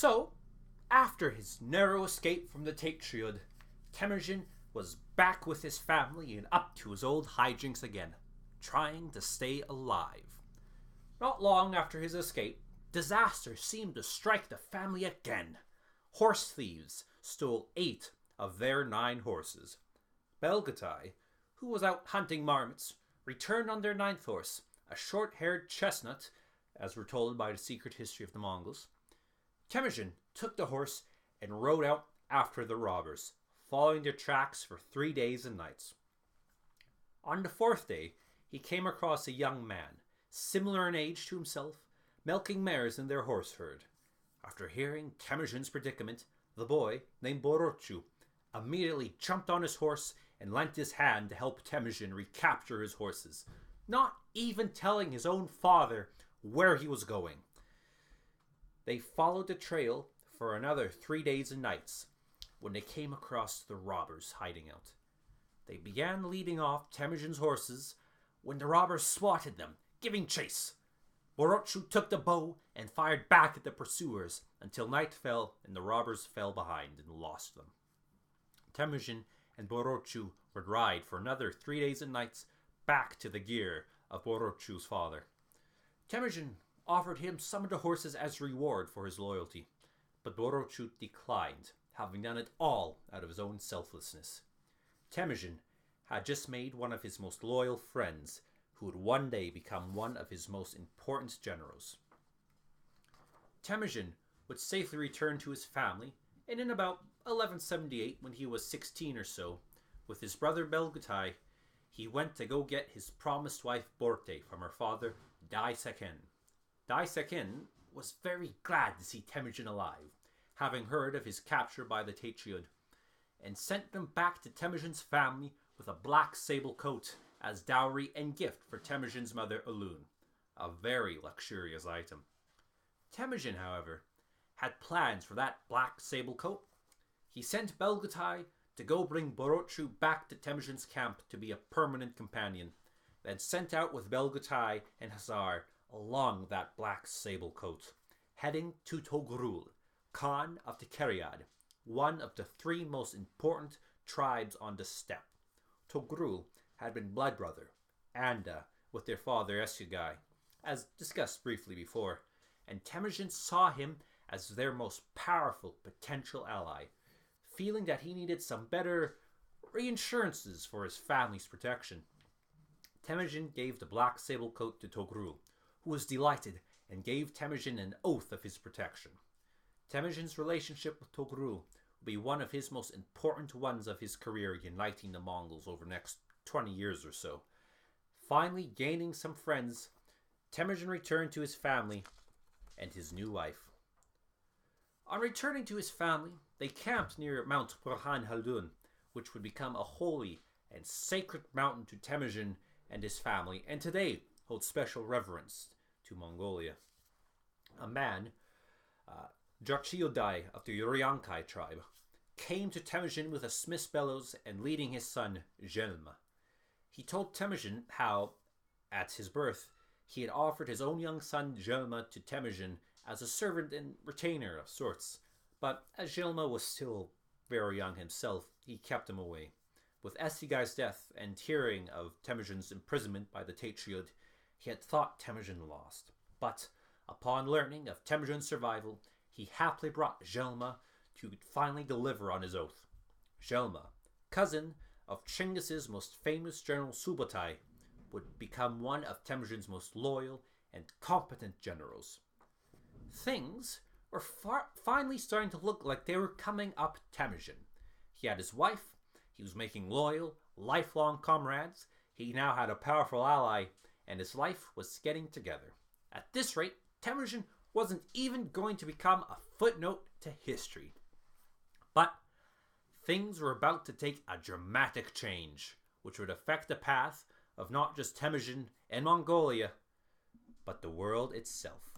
So, after his narrow escape from the Taychiud, Temujin was back with his family and up to his old hijinks again, trying to stay alive. Not long after his escape, disaster seemed to strike the family again. Horse thieves stole 8 of their 9 horses. Belgatai, who was out hunting marmots, returned on their 9th horse, a short-haired chestnut, as we're told by the secret history of the Mongols. Temujin took the horse and rode out after the robbers, following their tracks for 3 days and nights. On the 4th day, he came across a young man, similar in age to himself, milking mares in their horse herd. After hearing Temujin's predicament, the boy, named Borochu, immediately jumped on his horse and lent his hand to help Temujin recapture his horses, not even telling his own father where he was going. They followed the trail for another 3 days and nights when they came across the robbers hiding out. They began leading off Temujin's horses when the robbers spotted them, giving chase. Borochu took the bow and fired back at the pursuers until night fell and the robbers fell behind and lost them. Temujin and Borochu would ride for another 3 days and nights back to the gear of Borochu's father. Temujin offered him some of the horses as reward for his loyalty, but Borochu declined, having done it all out of his own selflessness. Temujin had just made one of his most loyal friends, who would one day become one of his most important generals. Temujin would safely return to his family, and in about 1178, when he was 16 or so, with his brother Belgatai, he went to go get his promised wife Borte from her father, Dai Seken. Dai Seken was very glad to see Temujin alive, having heard of his capture by the Taychiud, and sent them back to Temujin's family with a black sable coat as dowry and gift for Temujin's mother Ulun, a very luxurious item. Temujin, however, had plans for that black sable coat. He sent Belgatai to go bring Borochu back to Temujin's camp to be a permanent companion, then sent out with Belgatai and Hazar along with that black sable coat, heading to Togrul, Khan of the Keryad, one of the 3 most important tribes on the steppe. Togrul had been blood brother, Anda, with their father Esyagai, as discussed briefly before, and Temujin saw him as their most powerful potential ally, feeling that he needed some better reinsurances for his family's protection. Temujin gave the black sable coat to Togrul, who was delighted and gave Temujin an oath of his protection. Temujin's relationship with Togrul would be one of his most important ones of his career, uniting the Mongols over the next 20 years or so. Finally gaining some friends, Temujin returned to his family and his new wife. On returning to his family, they camped near Mount Burhan Haldun, which would become a holy and sacred mountain to Temujin and his family, and today holds special reverence to Mongolia. A man, Jackmeister of the Uryankai tribe, came to Temujin with a smith's bellows and leading his son, Jelma. He told Temujin how, at his birth, he had offered his own young son, Jelma, to Temujin as a servant and retainer of sorts, but as Jelma was still very young himself, he kept him away. With Esygai's death and hearing of Temujin's imprisonment by the Taychiud, he had thought Temujin lost. But upon learning of Temujin's survival, he happily brought Jelma to finally deliver on his oath. Jelma, cousin of Chinggis's most famous general Subutai, would become one of Temujin's most loyal and competent generals. Things were finally starting to look like they were coming up Temujin. He had his wife, he was making loyal, lifelong comrades, he now had a powerful ally, and his life was getting together. At this rate, Temujin wasn't even going to become a footnote to history. But things were about to take a dramatic change, which would affect the path of not just Temujin and Mongolia, but the world itself.